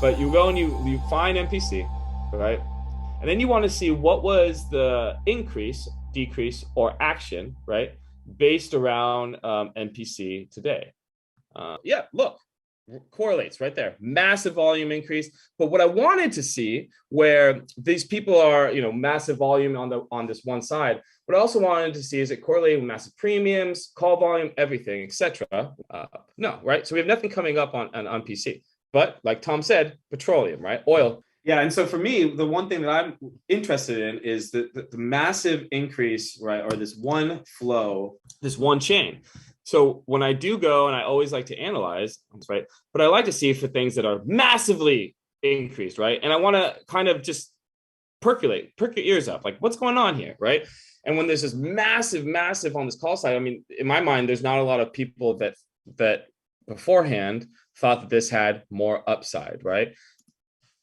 But you go and you find MPC, right? And then you want to see what was the increase, decrease, or action, right? Based around MPC today. Yeah, look, correlates right there. Massive volume increase. But what I wanted to see, where these people are, massive volume on this one side, what I also wanted to see is it correlating with massive premiums, call volume, everything, etc. No, right? So we have nothing coming up on PC. But like Tom said, petroleum, right? Oil. Yeah, and so for me, the one thing that I'm interested in is the massive increase, right, or this one flow, this one chain. So when I do go, and I always like to analyze, right, but I like to see for things that are massively increased, right, and I want to kind of just perk your ears up, like what's going on here, right? And when there's this massive on this call side, I mean, in my mind, there's not a lot of people that beforehand thought that this had more upside, right?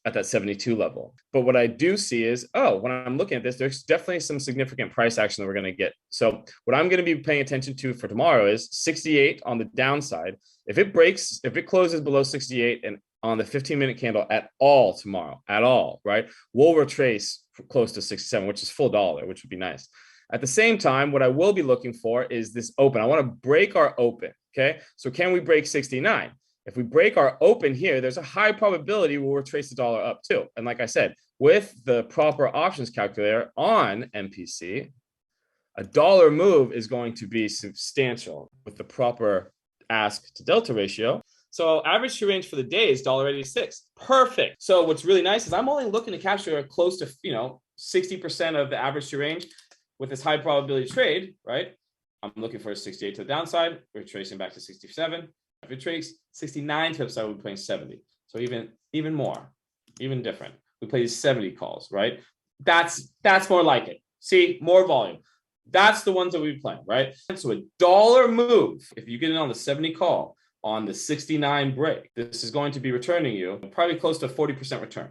At that 72 level. But what I do see is, when I'm looking at this, there's definitely some significant price action that we're going to get. So what I'm going to be paying attention to for tomorrow is 68 on the downside. If it closes below 68 and on the 15-minute candle at all tomorrow, at all, right, we'll retrace close to 67, which is full dollar, which would be nice. At the same time, what I will be looking for is this open. I want to break our open. Okay. So can we break 69? If we break our open here, there's a high probability we'll retrace the dollar up too. And like I said, with the proper options calculator on MPC, a dollar move is going to be substantial with the proper ask to delta ratio. So average true range for the day is $1.86. Perfect. So what's really nice is I'm only looking to capture close to 60% of the average true range with this high probability trade, right? I'm looking for a 68 to the downside, retracing back to 67. If it trades 69 to upside, we're playing 70. So even more, even different. We play 70 calls, right? That's more like it. See, more volume. That's the ones that we've playing, right? So a dollar move, if you get in on the 70 call on the 69 break, this is going to be returning you probably close to 40% return.